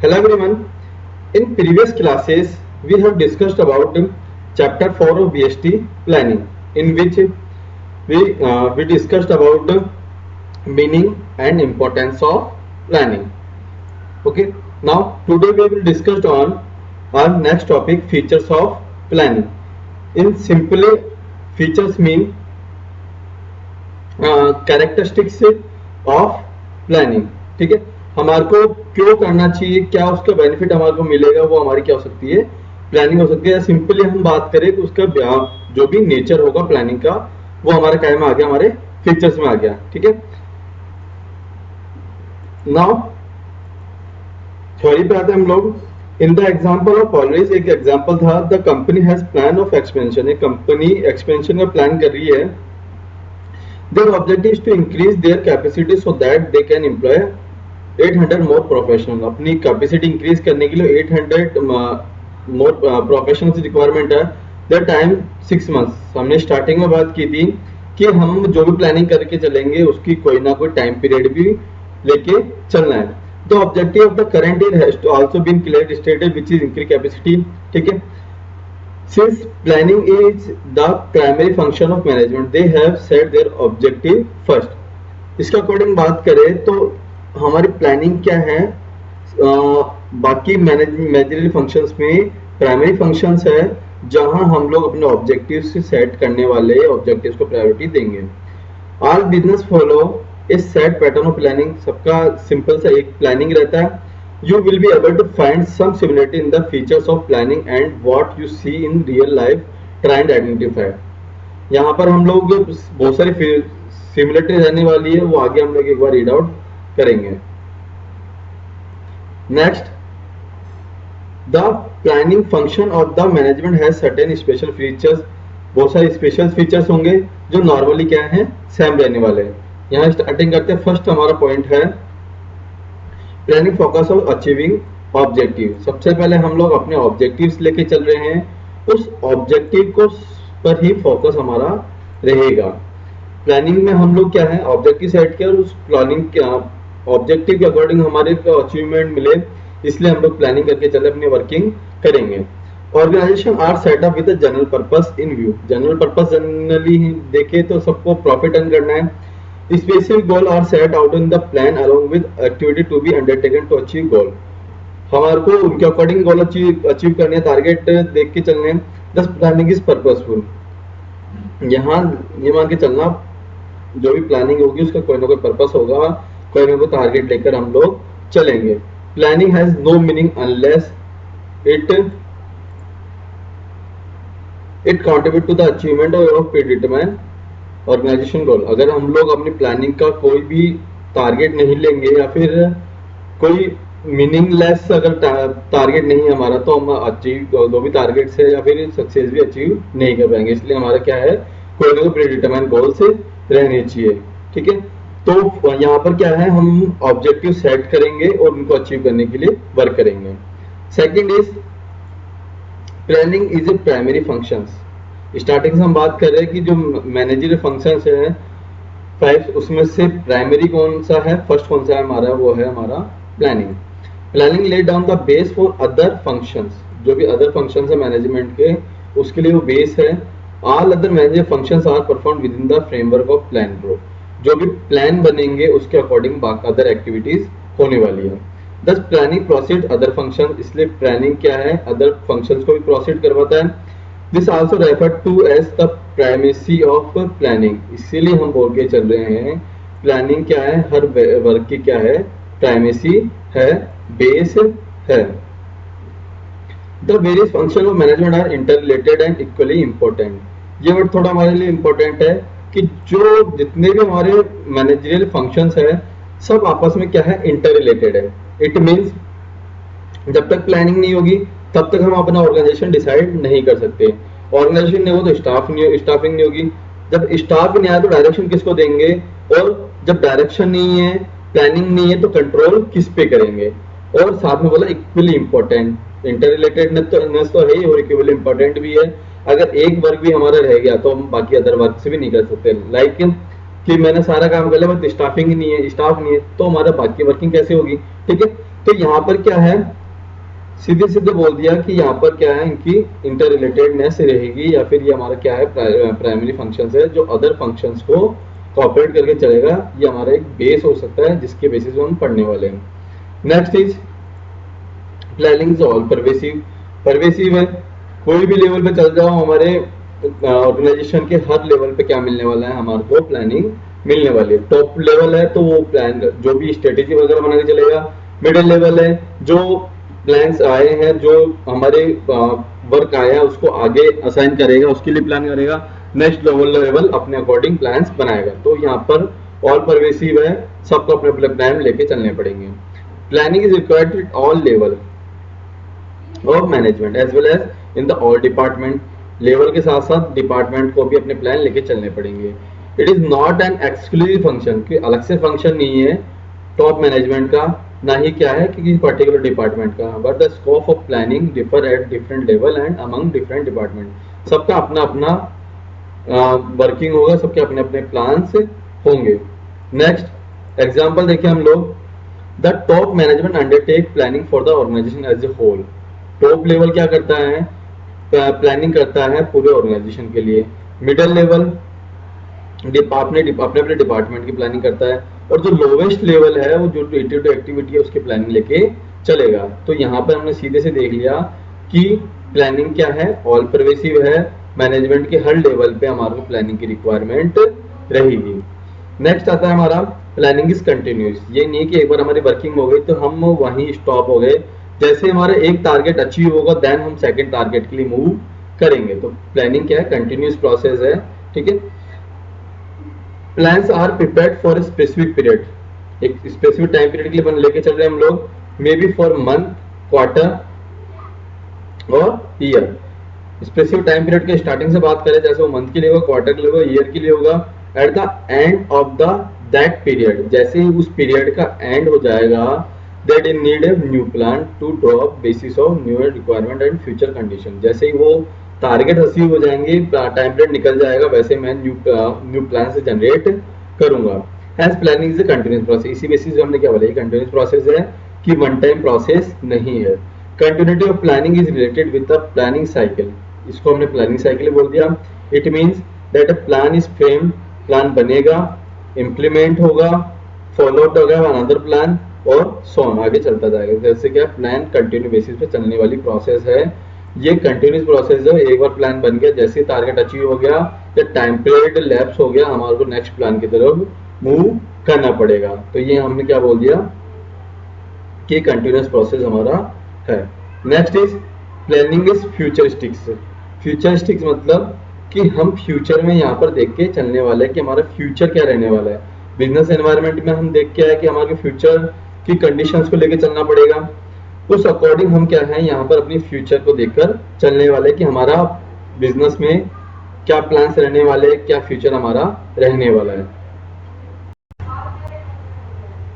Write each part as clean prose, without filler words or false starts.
Hello everyone. In previous classes, we have discussed about chapter 4 of BST planning, in which we discussed about the meaning and importance of planning. Okay. Now today we will discuss on our next topic, features of planning. In simply, features mean characteristics of planning. ठीक है, हमारे को क्यों करना चाहिए, क्या उसका benefit हमारे को मिलेगा, वो हमारी क्या हो सकती है, प्लानिंग हो सकती है। सिंपली हम बात करें तो उसका जो भी नेचर होगा प्लानिंग का, वो हमारे क्या में आ गया, हमारे फीचर्स में आ गया। ठीक है, नाउ थ्योरी पे आते हैं हम लोग। In the example of always, एक एग्जाम्पल था, the company has plan of expansion. एक कंपनी एक्सपेंशन का प्लान कर रही है। Their objective is to increase their capacity so that they can employ 800 more professional। अपनी कैपेसिटी इंक्रीज करने के लिए 800 मोर प्रोफेशनल्स रिक्वायरमेंट है। That time 6 months. हमने स्टार्टिंग में बात की थी कि हम जो भी प्लानिंग करके चलेंगे उसकी कोई ना कोई टाइम पीरियड भी लेके चलना है। The objective of the current year has to also been clearly stated which is increase capacity. ठीक है, since planning is the primary function of management, they have set their objective first। इसका according बात करें तो हमारी planning क्या है, बाकी मैनेजरियल फंक्शंस में प्राइमरी फंक्शंस है जहां हम लोग अपने ऑब्जेक्टिव्स से सेट करने वाले ऑब्जेक्टिव्स को प्रायोरिटी देंगे। All business follow A set pattern of planning. सबका सिंपल सा एक प्लानिंग रहता है। You will be able to find some similarity in the features of planning and what you see in real life, try and identify। यहाँ पर हम लोग बहुत सारी सिमिलरिटी रहने वाली है, वो आगे हम लोग एक बार रीड आउट करेंगे। Next, the planning function of the management has certain special features. बहुत सारे स्पेशल फीचर्स होंगे जो नॉर्मली क्या है, सेम रहने वाले हैं। यहाँ स्टार्टिंग करते हैं। फर्स्ट हमारा पॉइंट है planning focus on achieving objective. सबसे पहले हम लोग अपने ऑब्जेक्टिव्स लेके चल रहे हैं, उस ऑब्जेक्टिव को पर ही फोकस हमारा रहेगा। प्लानिंग में हम लोग क्या है, ऑब्जेक्टिव सेट किया और उस प्लानिंग के ऑब्जेक्टिव के अकॉर्डिंग हमारे को अचीवमेंट मिले, इसलिए हम लोग प्लानिंग करके चले, अपनी वर्किंग करेंगे। Organization are set up with a general purpose in view. General purpose generally देखे तो सबको प्रॉफिट अर्न करना है। Specific goal are set out in the plan along with activity to be undertaken to achieve goal। हमारे को उनके according goal achieve करने, target देख के चलने। दस प्लानिंग इज पर्पसफुल। यहाँ ये मान के चलना, जो भी प्लानिंग होगी उसका कोई ना कोई पर्पस होगा, कोई ना कोई टारगेट लेकर हम लोग चलेंगे। Planning has no meaning unless it contribute to the achievement of predetermined organisation goal. अगर हम लोग अपनी प्लानिंग का कोई भी टारगेट नहीं लेंगे या फिर कोई मीनिंगलेस अगर टारगेट नहीं है हमारा, तो हम अचीव जो भी टारगेट्स है या फिर सक्सेस भी अचीव नहीं कर पाएंगे। इसलिए हमारा क्या है, कोई ना कोई प्रीडिटरमाइंड गोल से रहने चाहिए। ठीक है, तो यहाँ पर क्या है, हम ऑब्जेक्टिव सेट करेंगे और उनको अचीव करने के लिए वर्क करेंगे। Second is planning is a primary functions. Starting से हम बात कर रहे हैं कि जो मैनेजरियल फंक्शंस है 5, उसमें से प्राइमरी कौन सा है, फर्स्ट कौन सा है हमारा, वो है हमारा planning. Planning lay down the base for other functions. जो भी अदर फंक्शंस है मैनेजमेंट के, उसके लिए वो बेस है। All other manager functions are perform within the framework of plan group. जो भी प्लान बनेंगे उसके अकॉर्डिंग अदर एक्टिविटीज होने वाली है। Thus planning proceed other function. इसलिए प्लानिंग क्या है, अदर फंक्शंस को भी प्रोसीड करवाता है। This also refer to as the primacy of planning. इसीलिए हम बोल के चल रहे हैं प्लानिंग क्या है, हर वर्क की क्या है, प्राइमेसी है, बेस है। The various function of management are inter related and equally important. ये वर्ड थोड़ा हमारे लिए इंपॉर्टेंट है कि जो जितने भी हमारे मैनेजरियल फंक्शंस है सब आपस में क्या है, इंटर रिलेटेड है। इट मीन्स जब तक प्लानिंग नहीं होगी तब तक हम अपना ऑर्गेनाइजेशन डिसाइड नहीं कर सकते। ऑर्गेनाइजेशन नहीं हो तो स्टाफिंग नहीं होगी। जब स्टाफ नहीं आया तो डायरेक्शन किसको देंगे, और जब डायरेक्शन नहीं है, प्लानिंग नहीं है, तो कंट्रोल किस पे करेंगे। और साथ में बोला इक्वली इंपॉर्टेंट, इंटर रिलेटेडनेस तो है ही और इक्वली इंपॉर्टेंट भी है। अगर एक वर्क भी हमारा रह गया तो हम बाकी अदर वर्क से भी नहीं कर सकते। लाइक कि मैंने सारा काम कर लिया बट स्टाफिंग नहीं है, स्टाफ नहीं है, तो हमारा बाकी वर्किंग कैसे होगी। ठीक है, तो यहाँ पर क्या है, सीधे सीधे बोल दिया कि यहाँ पर क्या है, इनकी इंटर रिलेटेडनेस रहेगी, या फिर ये हमारा क्या है, प्राइमरी फंक्शंस है जो अदर फंक्शंस को कॉपरेट करके चलेगा। ये हमारा एक बेस हो सकता है जिसके बेसिस पे हम पढ़ने वाले हैं। Next is planning is all pervasive. Pervasive है, कोई भी लेवल पे चल जाओ, हमारे ऑर्गेनाइजेशन के हर लेवल पे क्या मिलने वाला है, हमारे को प्लानिंग मिलने वाली है। टॉप लेवल है तो वो प्लान जो भी स्ट्रेटेजी वगैरह बना के चलेगा। मिडिल लेवल है, जो प्लान्स आए हैं, जो हमारे वर्क आया है उसको आगे असाइन करेगा, उसके लिए प्लान करेगा। नेक्स्ट लेवल अपने अकॉर्डिंग प्लान्स बनाएगा। तो यहाँ पर ऑल परवेसिव है, सबको अपने अपने प्लान लेके चलने पड़ेंगे। Planning is required at all level of management as well as in the all department. Level के साथ साथ डिपार्टमेंट को भी अपने प्लान लेके चलने पड़ेंगे। It is not an exclusive function, कि अलग से फंक्शन नहीं है टॉप मैनेजमेंट का, ना ही क्या है कि किसी पर्टिकुलर डिपार्टमेंट का, but the scope of planning differ at different level and among different department. सबका अपना अपना वर्किंग होगा, सबके अपने अपने प्लान होंगे। नेक्स्ट एग्जाम्पल देखिए हम लोग, the top management undertake planning for the organization as a whole. Top level क्या करता है, प्लानिंग करता है पूरे ऑर्गेनाइजेशन के लिए। मिडिल लेवल अपने अपने डिपार्टमेंट की प्लानिंग करता है, और जो लोवेस्ट लेवल है वो जो डे टू एक्टिविटी है उसकी प्लानिंग लेके चलेगा। तो यहाँ पर हमने सीधे से देख लिया कि प्लानिंग क्या है, ऑल परवेसिव है, मैनेजमेंट के हर लेवल पे हमारे को प्लानिंग की रिक्वायरमेंट रहेगी। नेक्स्ट आता है हमारा प्लानिंग इज कंटिन्यूस। ये नहीं कि एक बार हमारी वर्किंग हो गई तो हम वहीं स्टॉप हो गए, जैसे हमारा एक टारगेट अचीव होगा देन हम सेकंड टारगेट के लिए मूव करेंगे। तो प्लानिंग क्या है, कंटिन्यूस प्रोसेस है, ठीक है। Plans are prepared for a specific period, एक स्पेसिफिक टाइम पीरियड के लिए बन लेके चल रहे हैं हम लोग, may be for month, quarter और ईयर। स्पेसिफिक टाइम पीरियड के स्टार्टिंग से बात करें, जैसे वो मंथ के लिए होगा, क्वार्टर के लिए होगा, ईयर के लिए होगा, at the end of the that period, जैसे ही उस पीरियड का एंड हो जाएगा, that in need a new plan to draw basis of new requirement and future condition. जैसे ही वो टारगेट अचीव हो जाएंगे, टाइम पीरियड निकल जाएगा, वैसे मैं न्यू प्लान से जनरेट करूंगा। Has planning is a continuous process. इसी बेसिस पे हमने क्या बोला, ये कंटिन्यूअस प्रोसेस है कि वन टाइम प्रोसेस नहीं है। Continuity of planning is related with the planning cycle. इसको हमने प्लानिंग साइकिल बोल दिया। It means that a plan is framed, plan बनेगा, इंप्लीमेंट होगा, फॉलोड होगा अनदर प्लान, और सॉन आगे चलता जाएगा। जैसे क्या प्लान कंटिन्यू बेसिस पे चलने वाली प्रोसेस है। ये कंटिन्यूस प्रोसेस है, एक बार प्लान बन गया, जैसे टारगेट अचीव हो गया या टाइम पीरियड लैप्स हो गया, हमारे को नेक्स्ट प्लान की तरफ मूव करना पड़ेगा। तो ये हमने क्या बोल दिया कि कंटिन्यूस प्रोसेस हमारा है। Next is planning is futuristics. Futuristics मतलब कि हम फ्यूचर में यहाँ पर देख के चलने वाले हैं कि हमारा फ्यूचर क्या रहने वाला है। बिजनेस एनवायरनमेंट में हम देख के आए कि हमारे फ्यूचर की कंडीशंस को लेकर चलना पड़ेगा, उस अकॉर्डिंग हम क्या है यहाँ पर अपनी फ्यूचर को देखकर चलने वाले कि हमारा बिजनेस में क्या प्लान्स रहने वाले, क्या फ्यूचर हमारा रहने वाला है।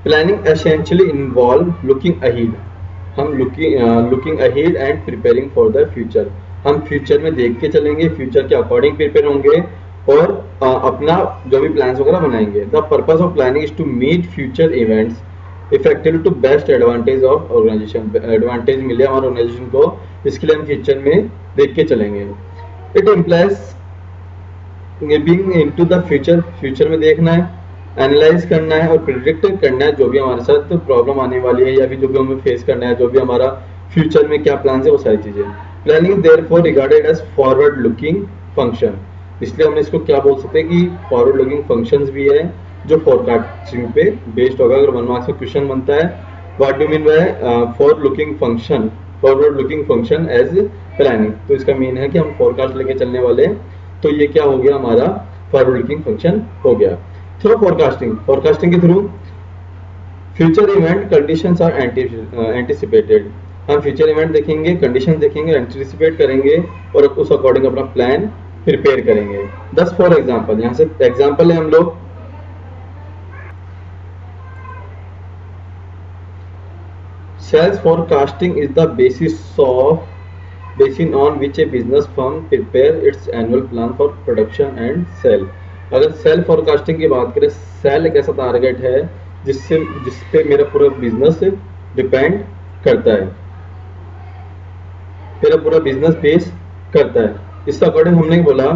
Planning essentially involve looking ahead. हम looking ahead and preparing for the future. हम फ्यूचर में देख के चलेंगे, फ्यूचर के अकॉर्डिंग प्रिपेयर होंगे और अपना जो भी प्लान्स वगैरह बनाएंगे। The purpose of planning is to meet future events effectively to best advantage of organization. Advantage मिले हमारे ऑर्गेनाइजेशन को, इसके लिए हम फ्यूचर में देख के चलेंगे। It implies being into the future, future में देखना है, एनालाइज करना है और प्रिडिक्ट करना है जो भी हमारे साथ प्रॉब्लम आने वाली है या भी जो भी हमें फेस करना है, जो भी हमारा फ्यूचर में क्या प्लान है, वो सारी चीजें। Planning is therefore regarded as forward looking function. इसलिए हमने इसको क्या बोल सकते हैं कि फॉरवर्ड लुकिंग फंक्शंस भी है जो फोरकास्टिंग पे बेस्ड होगा। अगर 1 मार्क्स में क्वेश्चन बनता है, what do mean by forward looking function, forward looking function as planning, तो इसका मीन है कि हम फोरकास्ट लेके चलने वाले हैं। तो ये क्या हो गया, हमारा फॉरवर्ड लुकिंग फंक्शन हो गया। थ्रू फोरकास्टिंग, फोरकास्टिंग के through future event conditions are anticipated. हम फ्यूचर इवेंट देखेंगे, कंडीशन देखेंगे, एंटिसिपेट करेंगे और उस अकॉर्डिंग अपना प्लान प्रिपेयर करेंगे। 10 फॉर एग्जाम्पल, यहाँ से एग्जाम्पल है हम लोग, sales forecasting is the basis on which a business firm prepare its annual plan for production and sale। अगर सेल फोरकास्टिंग की बात करें, सेल एक ऐसा टारगेट है जिसपे मेरा पूरा बिजनेस डिपेंड करता है, फिर पूरा बिजनेस बेस करता है। इस अकॉर्डिंग हमने बोला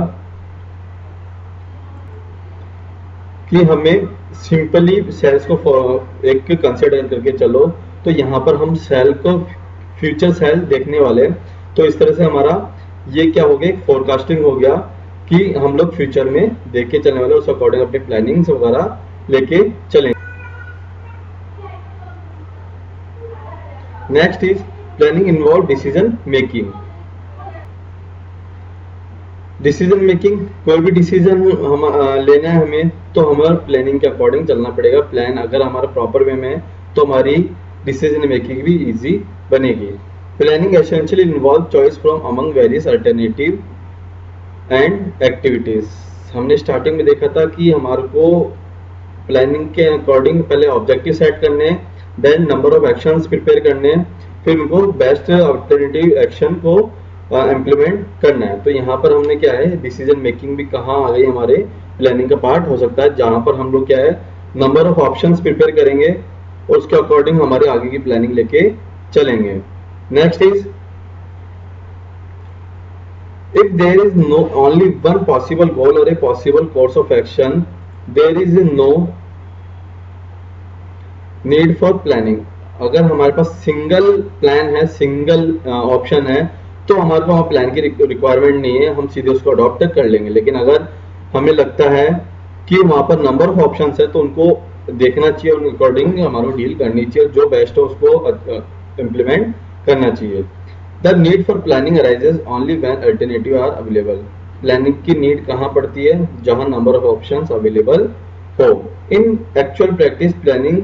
कि हमें सिंपली सेल्स को एक कंसिडर करके चलो। तो यहाँ पर हम सेल को फ्यूचर सेल देखने वाले हैं। तो इस तरह से हमारा ये क्या हो गया, फोरकास्टिंग हो गया कि हम लोग फ्यूचर में देख के चलने वाले, उस अकॉर्डिंग अपनी प्लानिंग्स वगैरह लेके चलेंगे। Next is planning involve decision making. Decision making, कोई भी डिसीजन हम लेना है हमें, तो हमारा प्लानिंग के अकॉर्डिंग चलना पड़ेगा। प्लान अगर हमारा प्रॉपर वे में है तो हमारी डिसीजन मेकिंग भी इजी बनेगी। Planning essentially involve choice from among various alternative and activities. हमने स्टार्टिंग में देखा था कि हमारे को प्लानिंग के अकॉर्डिंग पहले ऑब्जेक्टिव सेट करने, then number of actions prepare करने, फिर उनको बेस्ट अल्टरनेटिव एक्शन को इम्प्लीमेंट करना है। तो यहाँ पर हमने क्या है, डिसीजन मेकिंग भी कहाँ आ गई, हमारे प्लानिंग का पार्ट हो सकता है, जहाँ पर हम लोग क्या है, नंबर ऑफ ऑप्शंस प्रिपेयर करेंगे और उसके अकॉर्डिंग हमारे आगे की प्लानिंग लेके चलेंगे। Next is if there is no only one possible goal or a possible course of action, there is no need for planning। अगर हमारे पास सिंगल प्लान है, सिंगल ऑप्शन है, तो हमारे पास प्लान की रिक्वायरमेंट नहीं है, हम सीधे उसको अडॉप्ट कर लेंगे। लेकिन अगर हमें लगता है कि वहां पर नंबर ऑफ ऑप्शंस है, तो उनको देखना चाहिए, उन अकॉर्डिंग हमारे डील करनी चाहिए, जो बेस्ट है उसको इम्प्लीमेंट करना चाहिए। The need for planning arises only when alternative are available। Planning की नीड कहाँ पड़ती है, जहाँ नंबर ऑफ ऑप्शंस अवेलेबल हो। In actual practice planning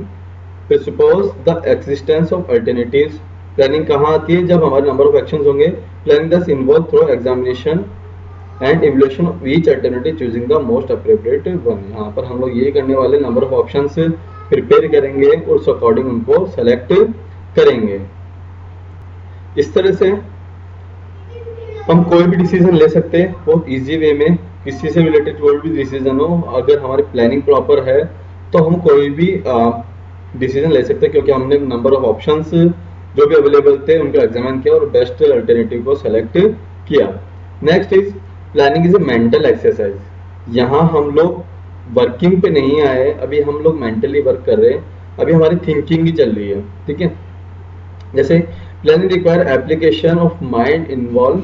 presuppose the existence of alternatives. Planning कहाँ आती है, जब हमारे नंबर ऑफ एक्शंस होंगे। Planning thus involve through examination and evaluation of each alternative choosing the most appropriate one. यहाँ पर हम लोग ये करने वाले, नंबर ऑफ ऑप्शंस प्रिपेयर करेंगे और उस अकॉर्डिंग उनको सेलेक्ट करेंगे। इस तरह से हम कोई भी डिसीजन ले सकते हैं बहुत इजी वे में, किसी से रिलेटेड कोई भी डिसीजन हो। अगर हमारी प्लानिंग प्रॉपर है तो हम कोई भी डिसीजन ले सकते हैं, क्योंकि हमने नंबर ऑफ ऑप्शंस जो भी अवेलेबल थे उनको एग्जामिन किया और बेस्ट अल्टरनेटिव को सेलेक्ट किया। Next is planning is a mental exercise. यहाँ हम लोग वर्किंग पे नहीं आए, अभी हम लोग मेंटली वर्क कर रहे हैं, अभी हमारी थिंकिंग ही चल रही है, ठीक है। जैसे planning require application of mind involve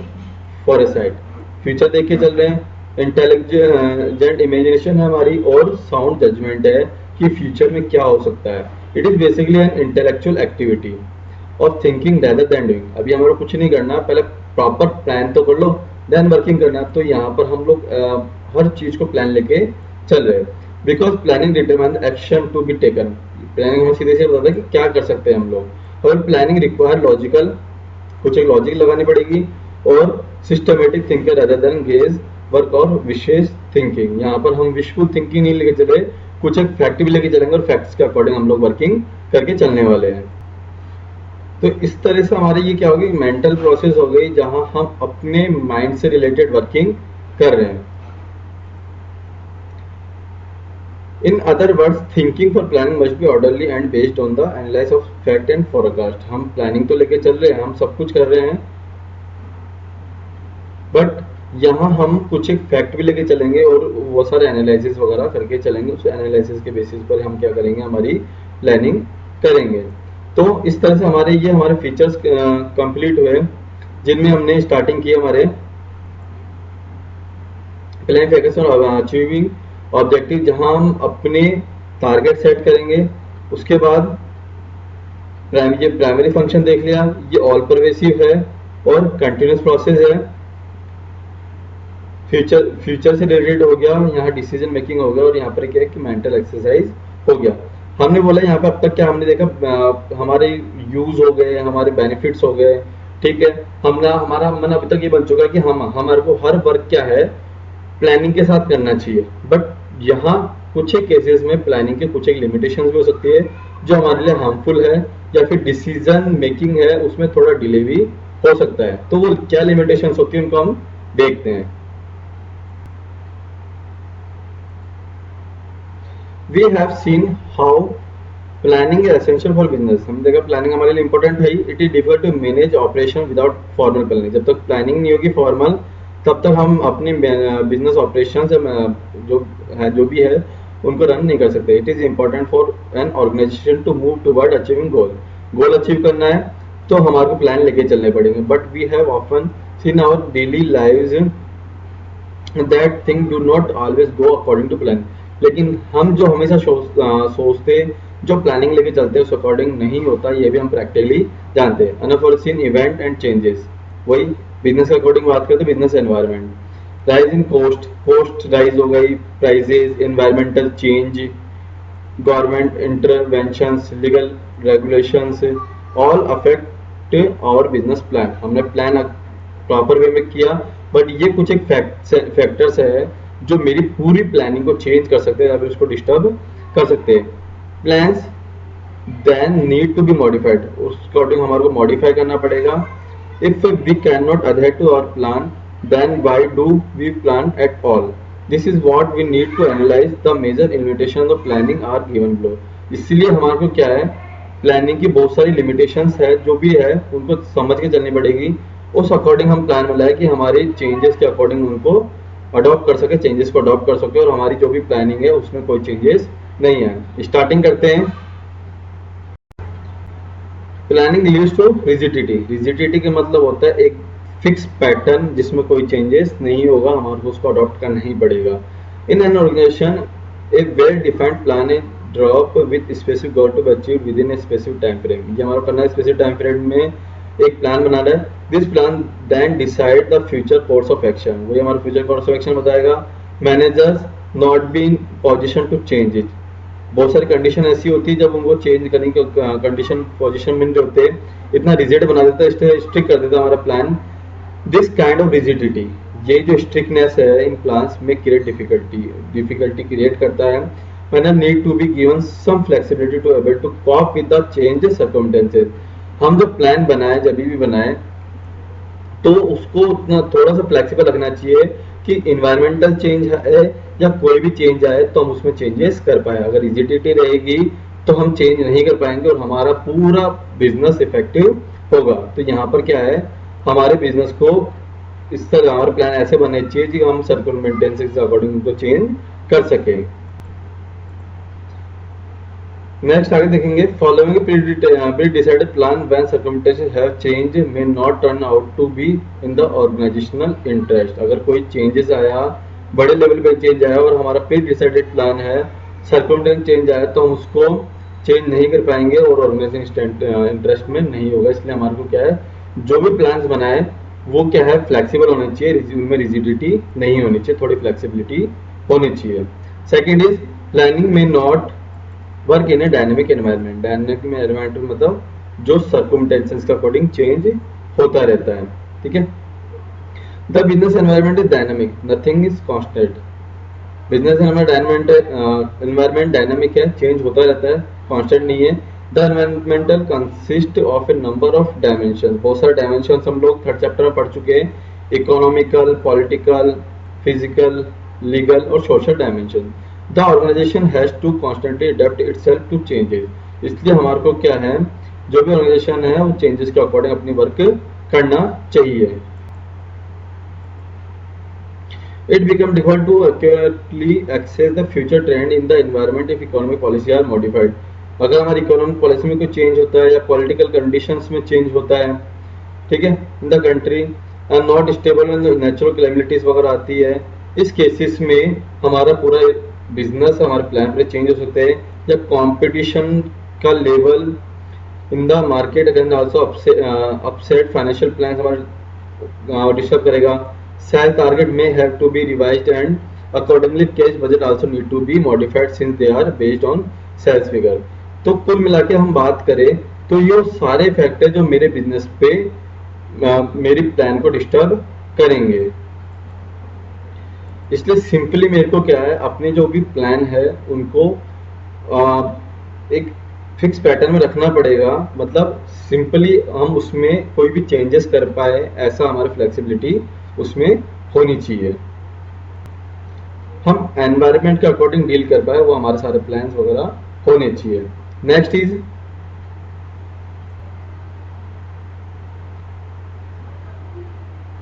Forsyte, future देख के चल रहे हैं, इंटेलिजेंट इमेजिनेशन है हमारी, और साउंड जजमेंट है कि फ्यूचर में क्या हो सकता है। It is basically an intellectual activity और थिंकिंग रेदर देन डूइंग। अभी हमारा कुछ नहीं करना, पहले प्रॉपर प्लान तो कर लो, देन वर्किंग करना। तो यहाँ पर हम लोग हर चीज को प्लान लेके चल रहे हैं, because planning determine action to be taken. Planning हमें सीधे से बताता है कि क्या कर सकते हैं हम लोग। और प्लानिंग रिक्वायर लॉजिकल, कुछ एक लॉजिक लगानी पड़ेगी, और systematic thinker other than gauge work और विशेष थिंकिंग। यहाँ पर हम विशफुल थिंकिंग नहीं लेके चले, कुछ एक फैक्ट भी लेके चलेंगे और फैक्ट्स के अकॉर्डिंग हम लोग वर्किंग करके चलने वाले हैं। तो इस तरह से हमारी ये क्या होगी, मेंटल प्रोसेस हो गई, जहां हम अपने माइंड से रिलेटेड वर्किंग कर रहे हैं। In other words, thinking for planning must be orderly and based on the analysis of fact and forecast। हम प्लानिंग तो लेके चल रहे हैं, हम सब कुछ कर रहे हैं, बट यहाँ हम कुछ एक फैक्ट भी लेके चलेंगे और वो सारे एनालिसिस वगैरह करके चलेंगे। उस एनालिसिस के बेसिस पर हम क्या करेंगे, हमारी प्लानिंग करेंगे। तो इस तरह से हमारे फीचर्स कंप्लीट हुए, जिनमें हमने स्टार्टिंग की हमारे प्लानिंग फोकस और अचीविंग ऑब्जेक्टिव, जहां हम अपने टारगेट सेट करेंगे। उसके बाद ये प्राइमरी फंक्शन देख लिया, ये ऑल परवेसिव है और कंटिन्यूस प्रोसेस है। फ्यूचर से रिलेटेड हो गया, यहाँ डिसीजन मेकिंग हो गया, और यहाँ पर क्या है कि मेंटल एक्सरसाइज हो गया। हमने बोला यहाँ पे अब तक क्या हमने देखा, हमारे यूज हो गए, हमारे बेनिफिट्स हो गए, ठीक है। हमारा मन अभी तक ये बन चुका है कि हमारे को हर वर्क क्या है प्लानिंग के साथ करना चाहिए। बट यहाँ कुछ एक केसेस में प्लानिंग के कुछ एक लिमिटेशंस भी हो सकती है, जो हमारे लिए हार्मफुल है, या फिर डिसीजन मेकिंग है उसमें थोड़ा डिले भी हो सकता है। तो वो क्या लिमिटेशंस होती है उनको हम देखते हैं। We have seen how planning is essential for business. हम देखा प्लानिंग हमारे लिए इंपॉर्टेंट है। It is difficult to manage operation without formal planning. जब तक प्लानिंग नहीं होगी फॉर्मल, तब तक हम अपने बिजनेस ऑपरेशन जो भी है उनको रन नहीं कर सकते। It is important for an organisation to move toward achieving goal. Goal achieve करना है तो हमारे को प्लान लेके चलने पड़ेंगे। But we have often seen our daily lives that thing do not always go according to plan. लेकिन हम जो हमेशा सोचते, जो प्लानिंग लेके चलते हैं उस अकॉर्डिंग नहीं होता, ये भी हम प्रैक्टिकली जानते हैं। अनफोर्सीन इवेंट एंड चेंजेस, वही बिजनेस के अकॉर्डिंग बात करते हैं। Business environment, rise in cost rise हो गई, prices, environmental change, government interventions, legal regulations, all affect our business plan. हमने प्लान प्रॉपर वे में किया, बट ये कुछ एक फैक्टर्स है जो मेरी पूरी प्लानिंग को चेंज कर सकते हैं या फिर उसको डिस्टर्ब कर सकते हैं। Plans then need to be modified, उस अकॉर्डिंग हमारे को मॉडिफाई करना पड़ेगा। If we can not adhere to our plan, then why do we plan at all? This is what we need to analyse the major limitations of planning are given below. इसलिए हमारे को क्या है, planning की बहुत सारी limitations है जो भी है उनको समझ के चलनी पड़ेगी। उस अकॉर्डिंग हम प्लान बनाए कि हमारे चेंजेस के अकॉर्डिंग उनको अडॉप्ट कर सके, चेंजेस को अडॉप्ट कर सके, और हमारी जो भी प्लानिंग है उसमें कोई चेंजेस नहीं है। स्टार्टिंग करते हैं। Planning leads to rigidity. Rigidity का मतलब होता है एक फिक्स पैटर्न जिसमें कोई चेंजेस नहीं होगा, हमारे को उसको अडॉप्ट करना ही पड़ेगा। In an organisation a well defined plan है drop with specific goal to be achieve within a specific time frame. ये हमारा करना है, स्पेसिफिक टाइम फ्रेम में एक प्लान बनाना है। This plan then decide the future course of action, वही हमारा फ्यूचर कोर्स ऑफ एक्शन बताएगा। Managers not be in position to change it. बहुत सारी कंडीशन ऐसी होती है जब उनको चेंज करने की कंडीशन पोजीशन में होते हैं, इतना रिजिड बना देता है, स्ट्रिक्ट कर देता है हमारा plan. This kind of rigidity, ये जो स्ट्रिक्टनेस है इन प्लान्स में क्रिएट डिफिकल्टी क्रिएट करता है। मैंने need to be given some flexibility to able to cope with the change circumstances. हम जो प्लान बनाए, जब भी बनाए, तो उसको उतना थोड़ा सा फ्लेक्सिबल रखना चाहिए कि इन्वायरमेंटल चेंज है या कोई भी चेंज आए तो हम उसमें चेंजेस कर पाए। अगर रिजिडिटी रहेगी तो हम चेंज नहीं कर पाएंगे और हमारा पूरा बिजनेस इफेक्टिव होगा। तो यहाँ पर क्या है, हमारे बिजनेस को इस तरह हमारे प्लान ऐसे बनने चाहिए कि हम सर्कमस्टेंसेस के अकॉर्डिंग उनको चेंज कर सके। नेक्स्ट आगे देखेंगे, following pre decided plan when circumstances have change may not turn out to be in the organisational interest. अगर कोई चेंजेस आया, बड़े लेवल पे चेंज आया और हमारा प्री डिसाइडेड प्लान है, सर्कमस्टेंस चेंज आया तो हम उसको चेंज नहीं कर पाएंगे और ऑर्गेनाइजेशन इंटरेस्ट में नहीं होगा। इसलिए हमारे को क्या है, जो भी प्लान्स बनाए वो क्या है, फ्लेक्सिबल होने चाहिए, उनमें रिजिडिटी नहीं होनी चाहिए, थोड़ी फ्लेक्सिबिलिटी होनी चाहिए। सेकेंड इज प्लानिंग में not work in A dynamic environment. Dynamic environment मतलब जो सर्कमस्टेंसेस के अकॉर्डिंग चेंज होता रहता है। ठीक है, the business environment is dynamic, nothing is constant. Business environment dynamic है, चेंज होता रहता है, कांस्टेंट नहीं है। The environmental consist of A number of dimension. बहुत सारे डायमेंशन हम लोग थर्ड चैप्टर में पढ़ चुके हैं, इकोनॉमिकल, पॉलिटिकल, फिजिकल, लीगल और social dimension. The organisation has to constantly adapt itself to changes. इसलिए हमारे को क्या है, जो भी ऑर्गेनाइजेशन है वो चेंजेस के अकॉर्डिंग अपनी वर्क करना चाहिए। It become difficult to accurately access the future trend in the environment if economic policy are modified. अगर हमारी इकोनॉमिक पॉलिसी में कोई चेंज होता है या पॉलिटिकल कंडीशंस में चेंज होता है, ठीक है, in the country and not stable and natural calamities वगैरह आती है, इस केसेस में हमारा पूरा बिजनेस, हमारे प्लान पे चेंज हो सकते हैं। या कंपटीशन का level in the market can also upset financial plan, हमारे डिस्टर्ब करेगा। Sales target may have to be revised and accordingly cash budget also need to be modified since they are based on sales figure। तो कुल मिला के हम बात करें तो ये सारे फैक्टर जो मेरे बिजनेस पे मेरी प्लान को डिस्टर्ब करेंगे। इसलिए सिंपली मेरे को क्या है, अपने जो भी प्लान है उनको एक फिक्स पैटर्न में रखना पड़ेगा। मतलब सिंपली हम उसमें कोई भी चेंजेस कर पाए, ऐसा हमारी फ्लेक्सिबिलिटी उसमें होनी चाहिए। हम एनवायरनमेंट के अकॉर्डिंग डील कर पाए, वो हमारे सारे प्लान्स वगैरह होने चाहिए। Next is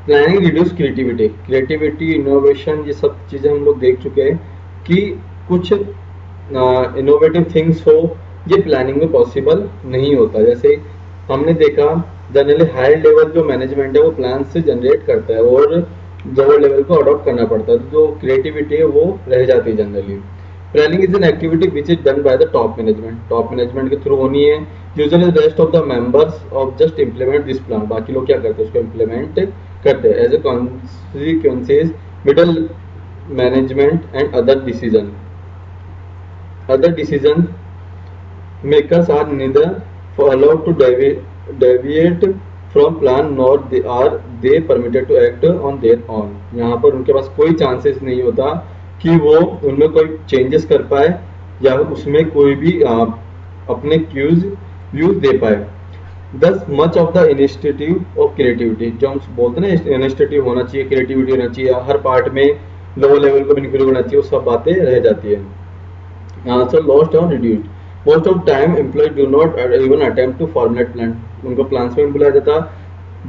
planning reduce creativity. Creativity, innovation, ये सब चीजें हम लोग देख चुके हैं कि कुछ इनोवेटिव थिंग्स हो, ये प्लानिंग में पॉसिबल नहीं होता। जैसे हमने देखा जनरली हायर लेवल जो मैनेजमेंट है वो प्लान से जनरेट करता है और लोअर लेवल को अडॉप्ट करना पड़ता है, जो क्रिएटिविटी है वो रह जाती है generally. Planning is an activity which is done by the top management. Top management के थ्रू होनी है। Usually the rest of the members of just implement this plan. बाकी लोग क्या करते हैं, उसको इंप्लीमेंट करते हैं। As a consequences middle management and other decision makers are neither allowed to deviate from plan nor are they permitted to act on their own। यहाँ पर उनके पास कोई चांसेस नहीं होता कि वो उनमें कोई चेंजेस कर पाए या उसमें कोई भी अपने व्यूज दे पाए। दस much of the initiative of creativity, जो हम बोलते हैं ना इनिशिएटिव होना चाहिए, क्रिएटिविटी होना चाहिए, हर पार्ट में लोअर लेवल को भी इंक्लूड होना चाहिए, वो सब बातें रह जाती है। So lost or reduced. Most of time employees do not even attempt to formulate plan। उनको plans में बुलाया जाता,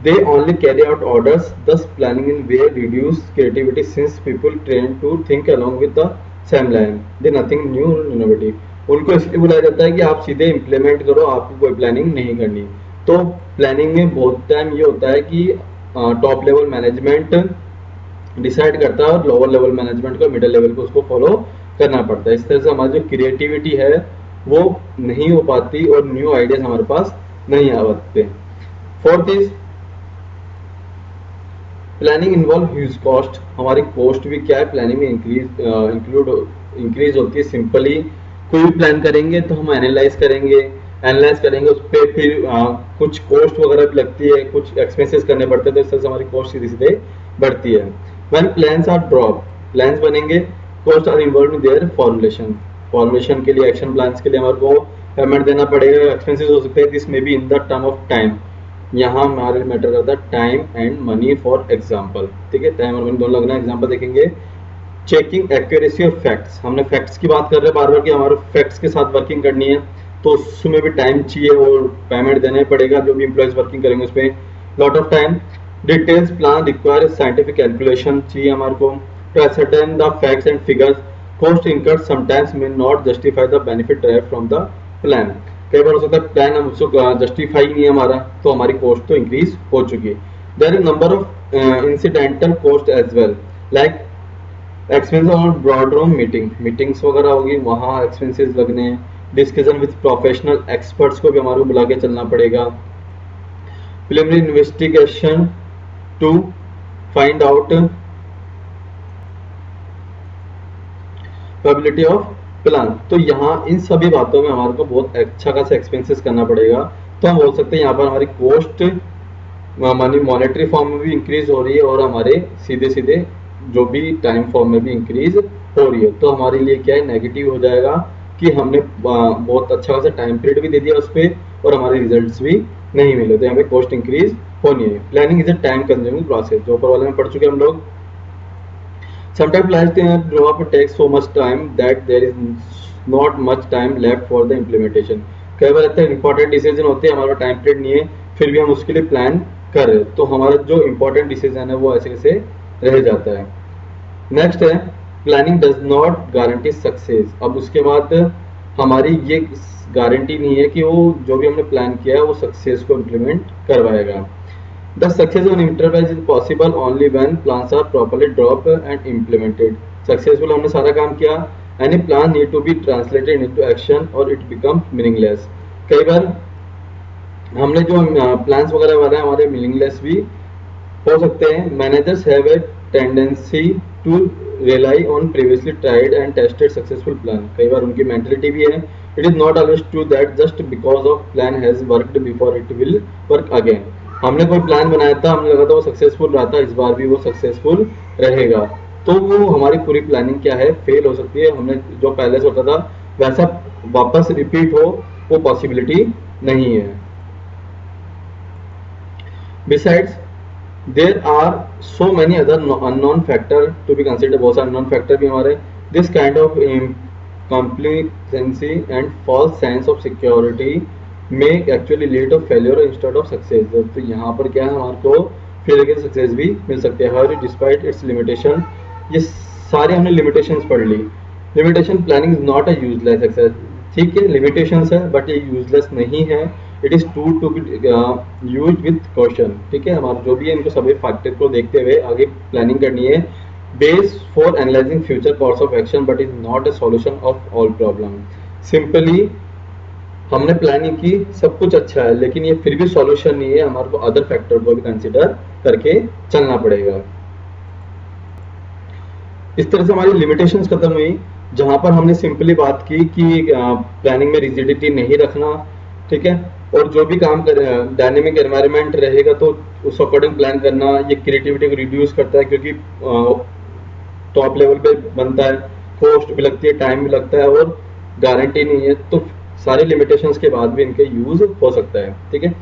they only carry out orders, thus planning in way reduce creativity since people trained to think along with the same line, they nothing new or innovative। उनको इसलिए बुलाया जाता है कि आप सीधे implement करो, आपको कोई planning नहीं करनी। तो planning में बहुत टाइम ये होता है कि टॉप लेवल मैनेजमेंट डिसाइड करता है और लोअर लेवल मैनेजमेंट को, मिडिल लेवल को उसको फॉलो करना पड़ता है। इस तरह से हमारी जो क्रिएटिविटी है वो नहीं हो पाती और न्यू आइडियाज हमारे पास नहीं आ पाते। Fourth is planning involve huge cost. हमारी कॉस्ट भी क्या है, प्लानिंग में इंक्रीज होती है। सिंपली कोई भी प्लान करेंगे तो हम एनालाइज करेंगे उस पर, फिर कुछ कॉस्ट वगैरह भी लगती है, कुछ एक्सपेंसेस करने पड़ते हैं, तो इस तरह से हमारी कॉस्ट सीधे सीधे बढ़ती है। When plans are drop, plans बनेंगे, cost are involve in their formulation के लिए, एक्शन प्लान्स के लिए हमारे को पेमेंट देना पड़ेगा, एक्सपेंसेस हो सकते हैं। This may be in the term of time, यहाँ हमारे मैटर करता है time and money for example. ठीक है, टाइम और मनी दोनों लगना। एग्जाम्पल देखेंगे, चेकिंग एक्यूरेसी ऑफ फैक्ट्स। हमने फैक्ट्स की बात कर रहे हैं बार बार कि हमारे फैक्ट्स के साथ वर्किंग करनी है, तो उसमें भी टाइम चाहिए और पेमेंट देना पड़ेगा। जो भी एम्प्लॉयज वर्किंग करेंगे उसमें lot of time. Details plan require scientific calculation चाहिए हमारे को to ascertain the facts and figures। cost incurred sometimes may not justify the benefit derived from the plan। कई बार हो सकता है प्लान हम उसको जस्टिफाई नहीं है हमारा, तो हमारी कॉस्ट तो इंक्रीज हो चुकी है। There is number of incidental cost as well, like expense on board room meetings वगैरह होगी, वहाँ एक्सपेंसेस लगने। डिस्कशन विद प्रोफेशनल एक्सपर्ट्स को भी हमारे को बुला के चलना पड़ेगा। Preliminary investigation to find out probability of plan. तो यहाँ इन सभी बातों में हमारे को बहुत अच्छा खासा एक्सपेंसेस करना पड़ेगा। तो हम बोल सकते हैं यहाँ पर हमारी कॉस्ट मनी मॉनेटरी फॉर्म में भी इंक्रीज हो रही है और हमारे सीधे सीधे जो भी टाइम फॉर्म में भी इंक्रीज हो रही है। तो हमारे लिए क्या है, नेगेटिव हो जाएगा कि हमने बहुत अच्छा खासा टाइम पीरियड भी दे दिया उस पर और हमारे रिजल्ट्स भी नहीं मिले, तो यहाँ पे कॉस्ट इंक्रीज होनी है। Planning is a time consuming process, जो ऊपर वाले में पढ़ चुके हम लोग। Sometimes plans drop takes so much time that there is not much time left for the implementation। कई बार इतने इंपॉर्टेंट डिसीजन होते हैं, हमारा टाइम पीरियड नहीं है, फिर भी हम उसके लिए प्लान कर रहे हैं, तो हमारा जो इंपॉर्टेंट डिसीजन है वो ऐसे ऐसे रह जाता है। नेक्स्ट है planning does not guarantee success. अब उसके बाद हमारी ये गारंटी नहीं है कि वो जो भी हमने प्लान किया है वो सक्सेस को इम्प्लीमेंट करवाएगा। The success of an enterprise is possible only when plans are properly dropped and implemented। Successful हमने सारा काम किया, any plan need to be translated into action or it becomes meaningless। कई बार हमने जो प्लान्स वगैरह वाले हैं हमारे मीनिंगलेस भी हो सकते हैं। Managers have a tendency to rely on previously tried and tested successful plan. कई बार उनकी मेंटलिटी भी है, it is not always true that just because of plan has worked before it will work again. हमने कोई plan बनाया था, हमें लगा था वो सक्सेसफुल रहा था, इस बार भी वो सक्सेसफुल रहेगा, तो वो हमारी पूरी प्लानिंग क्या है, फेल हो सकती है। हमने जो पहले से होता था वैसा वापस रिपीट हो वो पॉसिबिलिटी नहीं है। Besides there are so many other unknown factor to be consider, बहुत सारे अननोन फैक्टर भी हमारे। This kind of complacency and false sense of security may actually lead to failure instead of success। तो यहाँ पर क्या है, हमारे को फेलियर के सक्सेस भी मिल सकते हैं। हर डिस्पाइट इट्स लिमिटेशन, ये सारे हमने लिमिटेशंस पढ़ ली। Limitation planning is not a useless exercise, ठीक है लिमिटेशंस है बट ये यूजलेस नहीं है। It is to be use with caution, ठीक है। हमारा जो भी है इनको सभी फैक्टर को देखते हुए आगे प्लानिंग करनी है। Base for analysing future course of action but is not a solution of all problem. Simply हमने प्लानिंग की, सब कुछ अच्छा है, लेकिन ये फिर भी सॉल्यूशन नहीं है। हमारे को अदर फैक्टर को भी कंसिडर करके चलना पड़ेगा। इस तरह से हमारी लिमिटेशंस खत्म हुई, जहां पर हमने सिंपली बात की कि प्लानिंग में रिजिडिटी नहीं रखना, ठीक है। और जो भी काम कर डायनेमिक एनवायरनमेंट रहेगा तो उस अकॉर्डिंग प्लान करना। ये क्रिएटिविटी को रिड्यूस करता है क्योंकि टॉप लेवल पे बनता है, कॉस्ट भी लगती है, टाइम भी लगता है और गारंटी नहीं है। तो सारी लिमिटेशंस के बाद भी इनके यूज हो सकता है, ठीक है।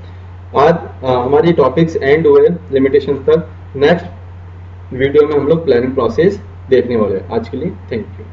आज हमारी टॉपिक्स एंड हुए लिमिटेशंस तक। नेक्स्ट वीडियो में हम लोग प्लानिंग प्रोसेस देखने वाले हैं। आज के लिए थैंक यू।